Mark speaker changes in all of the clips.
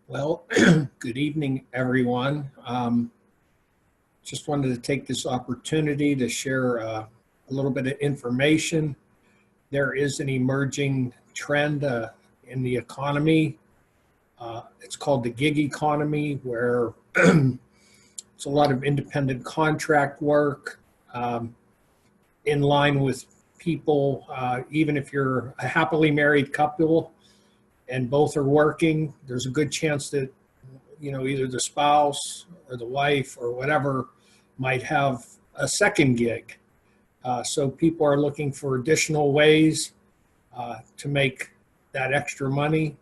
Speaker 1: Well, good evening, everyone. Just wanted to take this opportunity to share a little bit of information. There is an emerging trend in the economy. It's called the gig economy, where it's a lot of independent contract work in line with people, even if you're a happily married couple and both are working, there's a good chance that either the spouse or the wife or whatever might have a second gig. So people are looking for additional ways to make that extra money.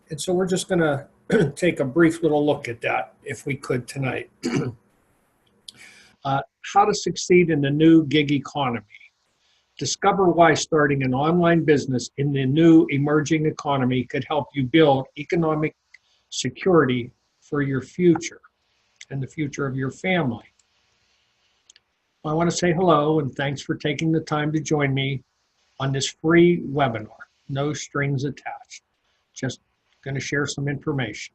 Speaker 1: And so we're just going to take a brief little look at that, if we could, tonight. How to succeed in the new gig economy. Discover why starting an online business in the new emerging economy could help you build economic security for your future and the future of your family. I want to say hello and thanks for taking the time to join me on this free webinar. No strings attached. Just going to share some information.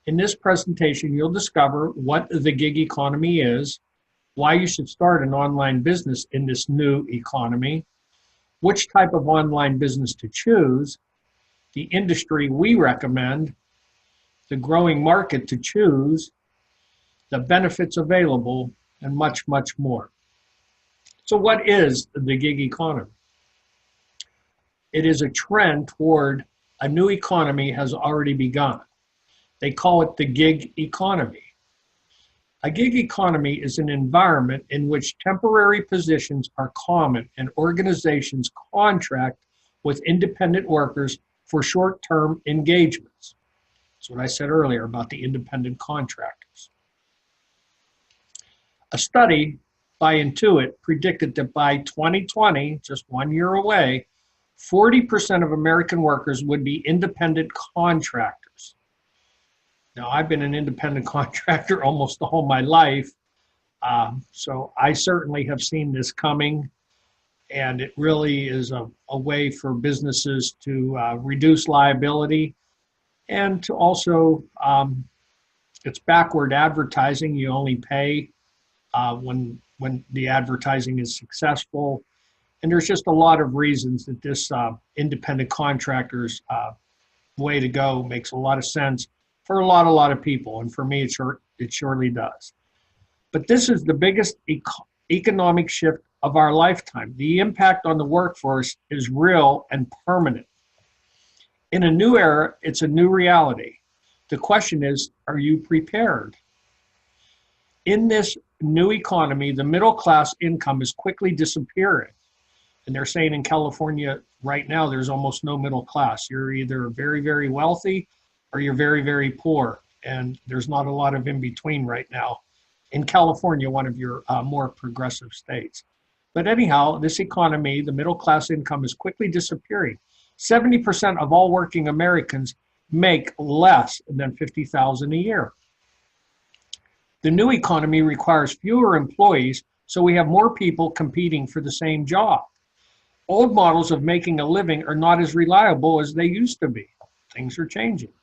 Speaker 1: In this presentation, you'll discover what the gig economy is, why you should start an online business in this new economy, which type of online business to choose, the industry we recommend, the growing market to choose, the benefits available, and much, much more. So what is the gig economy? It is a trend toward a new economy has already begun. They call it the gig economy. A gig economy is an environment in which temporary positions are common and organizations contract with independent workers for short-term engagements. That's what I said earlier about the independent contractors. A study by Intuit predicted that by 2020, just 1 year away, 40% of American workers would be independent contractors. Now, I've been an independent contractor almost all my life, so I certainly have seen this coming, and it really is a way for businesses to reduce liability and to also, it's backward advertising. You only pay when the advertising is successful, and there's just a lot of reasons that this independent contractors way to go makes a lot of sense for a lot of people, and for me, it surely does. But this is the biggest economic shift of our lifetime. The impact on the workforce is real and permanent. In a new era, it's a new reality. The question is, are you prepared? In this new economy, the middle class income is quickly disappearing. And they're saying in California right now, there's almost no middle class. You're either very, very wealthy or you're very, very poor. And there's not a lot of in between right now in California, one of your more progressive states. But anyhow, this economy, the middle class income is quickly disappearing. 70% of all working Americans make less than $50,000 a year. The new economy requires fewer employees, so we have more people competing for the same job. Old models of making a living are not as reliable as they used to be. Things are changing.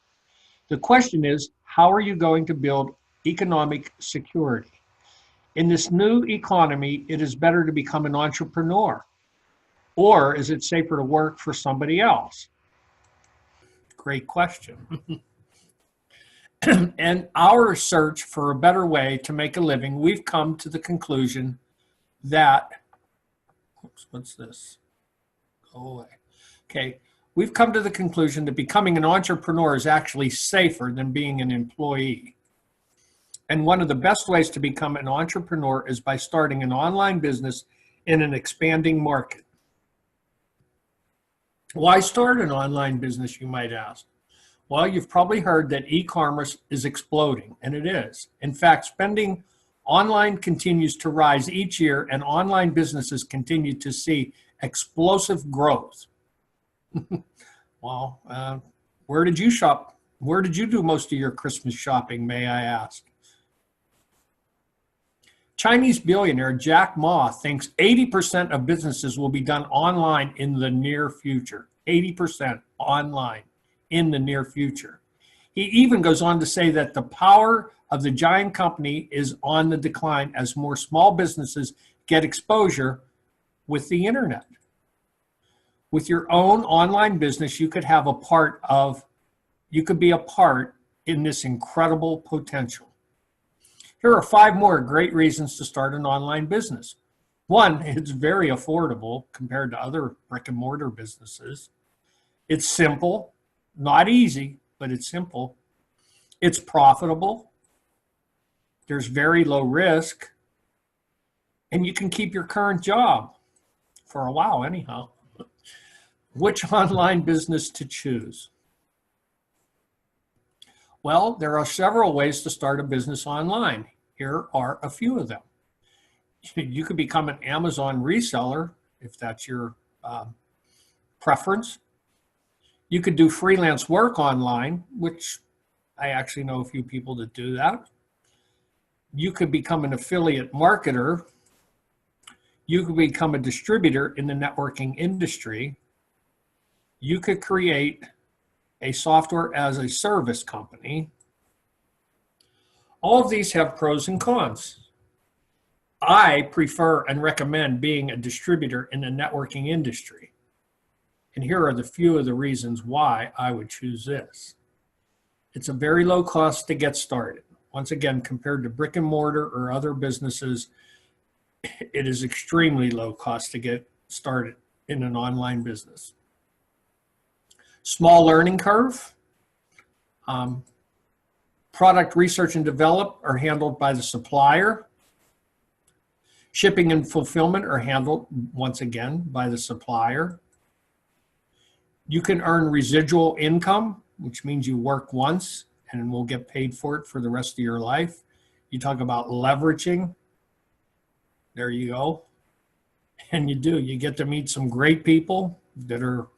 Speaker 1: The question is, how are you going to build economic security? In this new economy, it is better to become an entrepreneur, or is it safer to work for somebody else? Great question. And our search for a better way to make a living, we've come to the conclusion that, oops, what's this? Go away. Okay, we've come to the conclusion that becoming an entrepreneur is actually safer than being an employee. And one of the best ways to become an entrepreneur is by starting an online business in an expanding market. Why start an online business, you might ask? Well, you've probably heard that e-commerce is exploding, and it is. In fact, spending online continues to rise each year, and online businesses continue to see explosive growth. Well, where did you shop? Where did you do most of your Christmas shopping, may I ask? Chinese billionaire Jack Ma thinks 80% of businesses will be done online in the near future. 80% online in the near future. He even goes on to say that the power of the giant company is on the decline as more small businesses get exposure with the internet. With your own online business, you could be a part in this incredible potential. Here are 5 more great reasons to start an online business. 1, it's very affordable compared to other brick and mortar businesses. It's simple, not easy, but it's simple. It's profitable. There's very low risk. And you can keep your current job for a while anyhow. Which online business to choose? Well, there are several ways to start a business online. Here are a few of them. You could become an Amazon reseller if that's your preference. You could do freelance work online, which I actually know a few people that do that. You could become an affiliate marketer. You could become a distributor in the networking industry. You could create a software as a service company. All of these have pros and cons. I prefer and recommend being a distributor in the networking industry. And here are the few of the reasons why I would choose this. It's a very low cost to get started. Once again, compared to brick and mortar or other businesses, it is extremely low cost to get started in an online business. Small learning curve. Product research and develop are handled by the supplier. Shipping and fulfillment are handled, once again, by the supplier. You can earn residual income, which means you work once and will get paid for it for the rest of your life. You talk about leveraging. There you go. And you get to meet some great people that are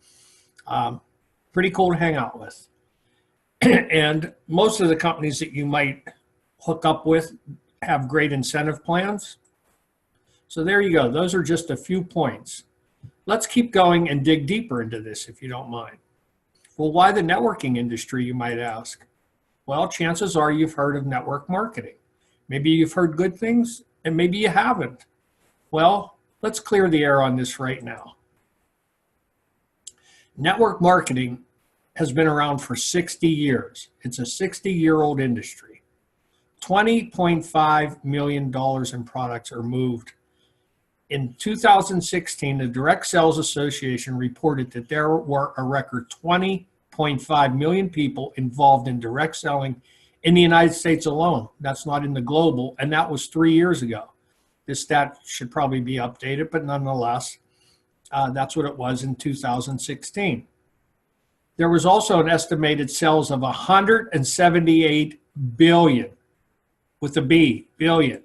Speaker 1: pretty cool to hang out with. And most of the companies that you might hook up with have great incentive plans. So there you go. Those are just a few points. Let's keep going and dig deeper into this if you don't mind. Well, why the networking industry, you might ask? Well, chances are you've heard of network marketing. Maybe you've heard good things and maybe you haven't. Well, let's clear the air on this right now. Network marketing has been around for 60 years. It's a 60-year-old industry. $20.5 million in products are moved. In 2016, the Direct Sales Association reported that there were a record 20.5 million people involved in direct selling in the United States alone. That's not in the global, and that was 3 years ago. This stat should probably be updated, but nonetheless, that's what it was in 2016. There was also an estimated sales of 178 billion, with a B, billion.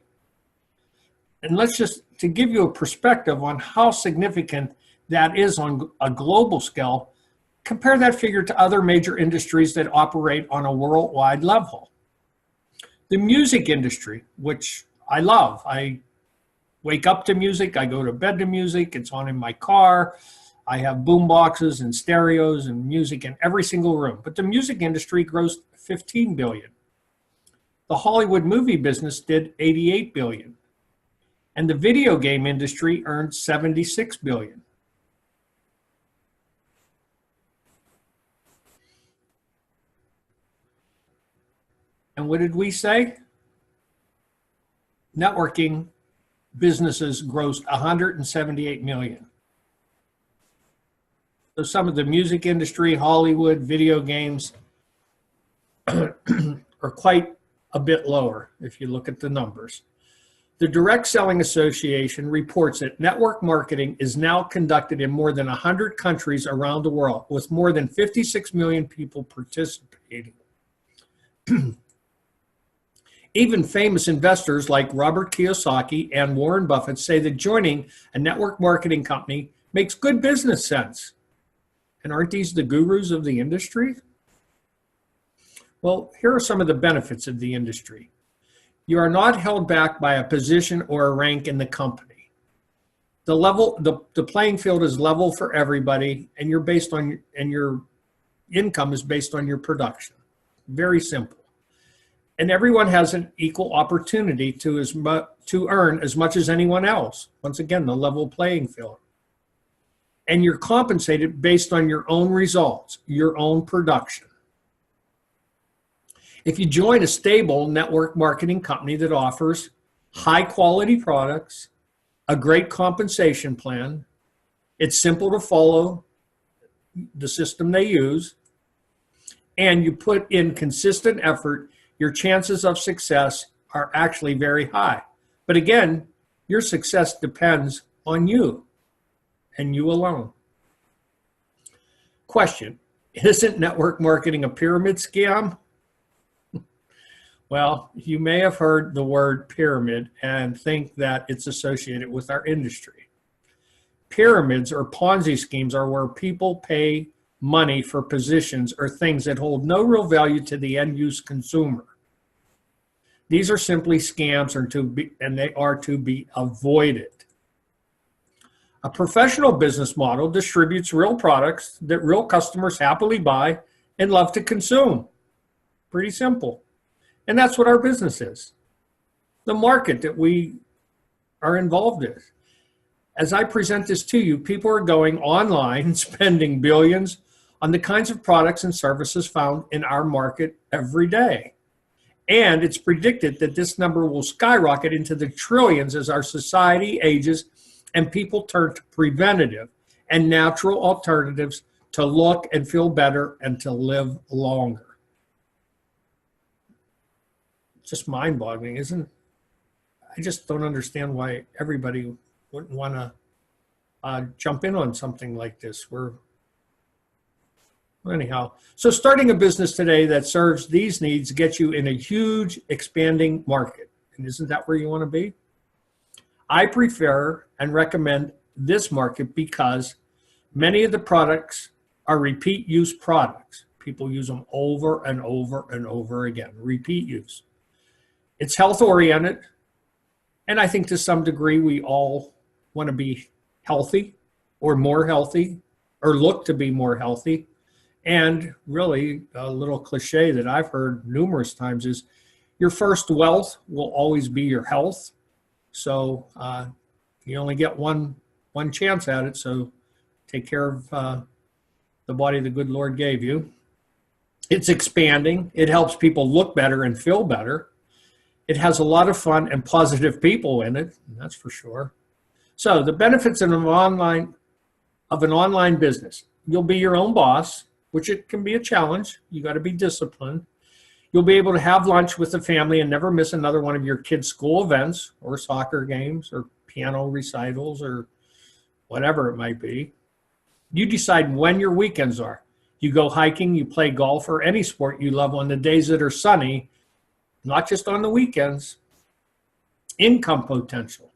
Speaker 1: And let's just, to give you a perspective on how significant that is on a global scale, compare that figure to other major industries that operate on a worldwide level. The music industry, which I love. I wake up to music, I go to bed to music, it's on in my car. I have boom boxes and stereos and music in every single room. But the music industry grossed 15 billion. The Hollywood movie business did 88 billion. And the video game industry earned 76 billion. And what did we say? Networking businesses grossed 178 million. So some of the music industry, Hollywood, video games are quite a bit lower if you look at the numbers. The Direct Selling Association reports that network marketing is now conducted in more than 100 countries around the world, with more than 56 million people participating. Even famous investors like Robert Kiyosaki and Warren Buffett say that joining a network marketing company makes good business sense. And aren't these the gurus of the industry? Well, here are some of the benefits of the industry. You are not held back by a position or a rank in the company. the playing field is level for everybody, and your income is based on your production. Very simple. And everyone has an equal opportunity to earn as much as anyone else. Once again, the level playing field. And you're compensated based on your own results, your own production. If you join a stable network marketing company that offers high quality products, a great compensation plan, it's simple to follow the system they use, and you put in consistent effort, your chances of success are actually very high. But again, your success depends on you and you alone. Question: isn't network marketing a pyramid scam? Well, you may have heard the word pyramid and think that it's associated with our industry. Pyramids or Ponzi schemes are where people pay money for positions or things that hold no real value to the end-use consumer. These are simply scams and they are to be avoided. A professional business model distributes real products that real customers happily buy and love to consume. Pretty simple. And that's what our business is. The market that we are involved in. As I present this to you, people are going online, spending billions on the kinds of products and services found in our market every day. And it's predicted that this number will skyrocket into the trillions as our society ages and people turn to preventative and natural alternatives to look and feel better and to live longer. Just mind-boggling, isn't it? I just don't understand why everybody wouldn't want to jump in on something like this. Anyhow, so starting a business today that serves these needs gets you in a huge expanding market. And isn't that where you want to be? I prefer and recommend this market because many of the products are repeat use products. People use them over and over and over again, repeat use. It's health oriented. And I think to some degree, we all want to be healthy or more healthy or look to be more healthy. And really, a little cliche that I've heard numerous times is your first wealth will always be your health. So you only get one chance at it. So take care of the body the good Lord gave you. It's expanding. It helps people look better and feel better. It has a lot of fun and positive people in it, that's for sure. So the benefits of an online business: you'll be your own boss, which it can be a challenge. You got to be disciplined. You'll be able to have lunch with the family and never miss another one of your kids' school events or soccer games or piano recitals or whatever it might be. You decide when your weekends are. You go hiking, you play golf, or any sport you love on the days that are sunny, not just on the weekends. Income potential.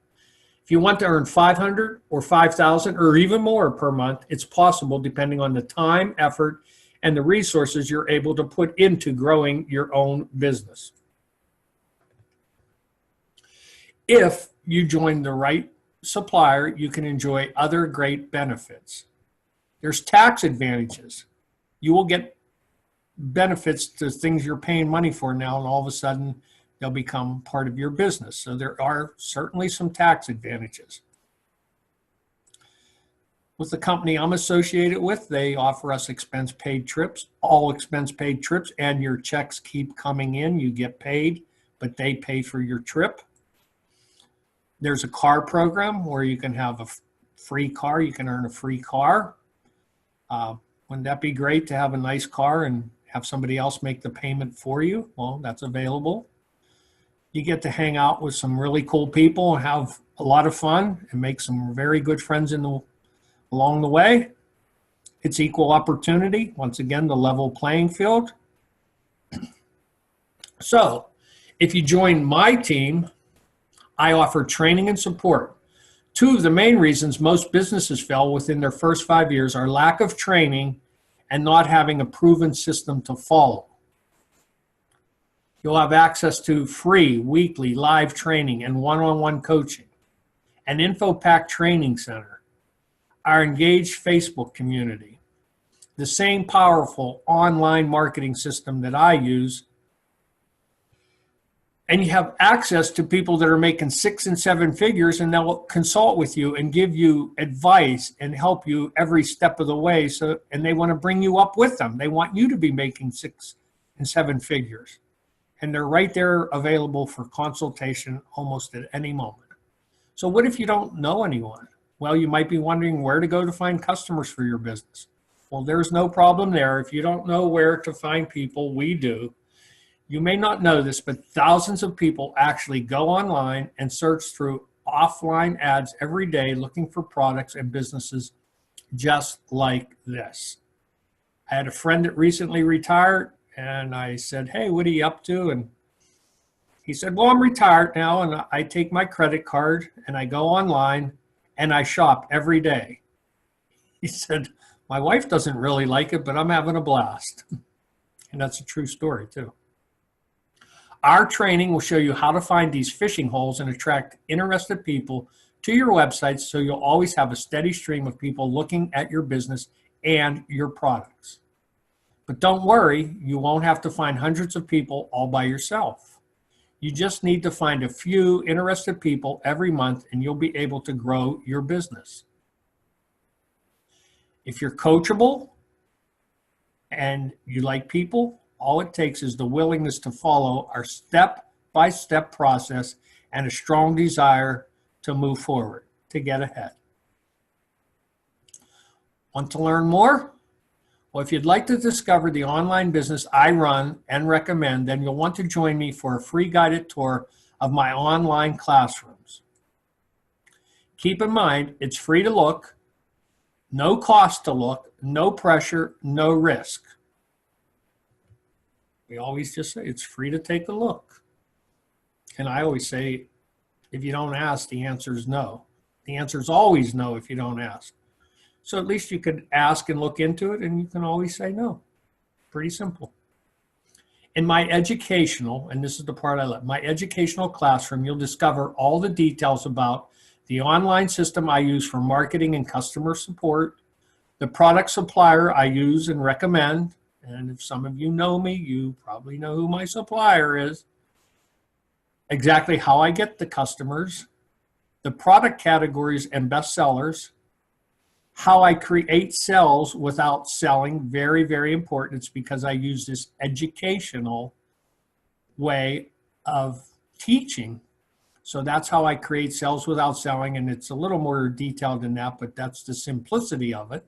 Speaker 1: If you want to earn $500 or $5,000 or even more per month, it's possible depending on the time, effort, and the resources you're able to put into growing your own business. If you join the right supplier, you can enjoy other great benefits. There's tax advantages. You will get benefits to things you're paying money for now, and all of a sudden they'll become part of your business. So there are certainly some tax advantages. With the company I'm associated with, they offer us expense-paid trips, all expense-paid trips, and your checks keep coming in. You get paid, but they pay for your trip. There's a car program where you can have a free car. You can earn a free car. Wouldn't that be great to have a nice car and have somebody else make the payment for you? Well, that's available. You get to hang out with some really cool people and have a lot of fun and make some very good friends along the way. It's equal opportunity. Once again, the level playing field. So if you join my team, I offer training and support. Two of the main reasons most businesses fail within their first 5 years are lack of training and not having a proven system to follow. You'll have access to free weekly live training and one-on-one coaching. an InfoPack training center, our engaged Facebook community, the same powerful online marketing system that I use, and you have access to people that are making 6 and 7 figures, and they'll consult with you and give you advice and help you every step of the way. So, and they want to bring you up with them. They want you to be making 6 and 7 figures. And they're right there available for consultation almost at any moment. So what if you don't know anyone? Well, you might be wondering where to go to find customers for your business. Well, there's no problem there. If you don't know where to find people, we do. You may not know this, but thousands of people actually go online and search through offline ads every day looking for products and businesses just like this. I had a friend that recently retired, and I said, hey, what are you up to? And he said, well, I'm retired now, and I take my credit card and I go online and I shop every day. He said, my wife doesn't really like it, but I'm having a blast. And that's a true story too. Our training will show you how to find these fishing holes and attract interested people to your website, so you'll always have a steady stream of people looking at your business and your products. But don't worry, you won't have to find hundreds of people all by yourself. You just need to find a few interested people every month, and you'll be able to grow your business. If you're coachable and you like people, all it takes is the willingness to follow our step-by-step process and a strong desire to move forward, to get ahead. Want to learn more? Well, if you'd like to discover the online business I run and recommend, then you'll want to join me for a free guided tour of my online classrooms. Keep in mind, it's free to look, no cost to look, no pressure, no risk. We always just say it's free to take a look. And I always say, if you don't ask, the answer is no. The answer is always no if you don't ask. So at least you could ask and look into it, and you can always say no. Pretty simple. In my educational, and this is the part I love, my educational classroom, you'll discover all the details about the online system I use for marketing and customer support, the product supplier I use and recommend, and if some of you know me, you probably know who my supplier is, exactly how I get the customers, the product categories and best sellers, how I create sales without selling, very, very important. It's because I use this educational way of teaching. So that's how I create sales without selling, and it's a little more detailed than that, but that's the simplicity of it.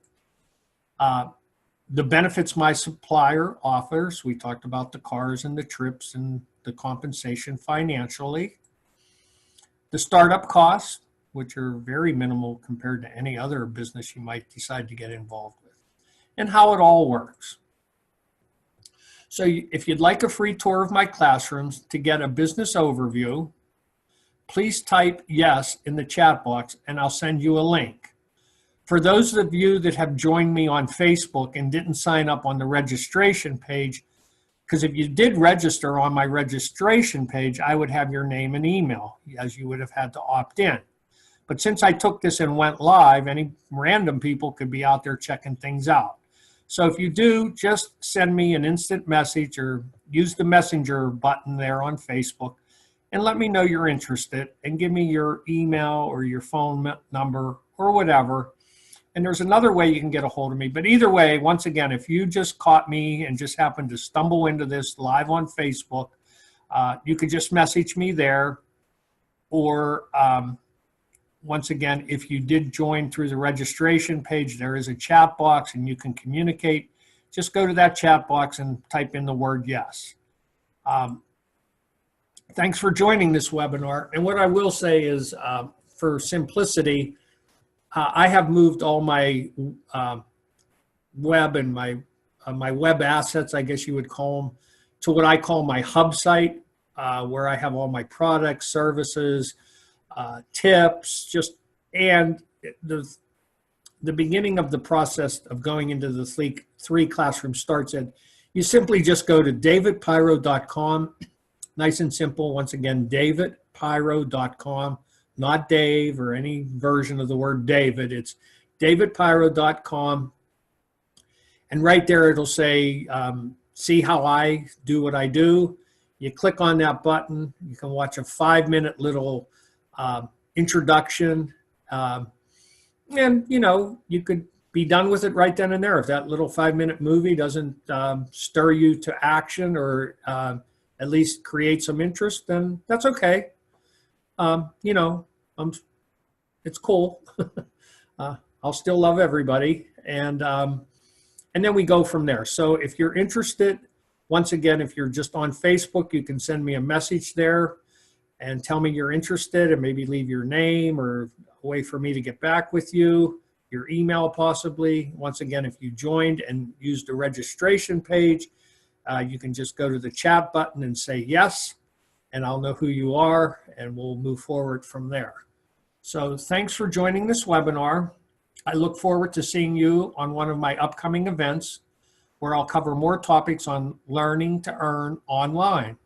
Speaker 1: The benefits my supplier offers, we talked about the cars and the trips and the compensation financially. The startup costs, which are very minimal compared to any other business you might decide to get involved with, and how it all works. So if you'd like a free tour of my classrooms to get a business overview, please type yes in the chat box and I'll send you a link. For those of you that have joined me on Facebook and didn't sign up on the registration page, because if you did register on my registration page, I would have your name and email, as you would have had to opt in. But since I took this and went live, any random people could be out there checking things out. So if you do, just send me an instant message or use the messenger button there on Facebook and let me know you're interested and give me your email or your phone number or whatever. And there's another way you can get a hold of me. But either way, once again, if you just caught me and just happened to stumble into this live on Facebook, you could just message me there. Or once again, if you did join through the registration page, there is a chat box and you can communicate. Just go to that chat box and type in the word yes. Thanks for joining this webinar. And what I will say is, for simplicity, I have moved all my web and my web assets, I guess you would call them, to what I call my hub site, where I have all my products, services, tips, and the beginning of the process of going into the three classroom starts at, you simply just go to davidpyro.com, nice and simple. Once again, davidpyro.com not Dave or any version of the word David. It's davidpyro.com. And right there, it'll say, see how I do what I do. You click on that button. You can watch a 5-minute little introduction. And, you know, you could be done with it right then and there. If that little 5-minute movie doesn't stir you to action or at least create some interest, then that's okay. You know, it's cool. I'll still love everybody. And then we go from there. So if you're interested, once again, if you're just on Facebook, you can send me a message there and tell me you're interested and maybe leave your name or a way for me to get back with you, your email possibly. Once again, if you joined and used the registration page, you can just go to the chat button and say yes, and I'll know who you are and we'll move forward from there. So thanks for joining this webinar. I look forward to seeing you on one of my upcoming events where I'll cover more topics on learning to earn online.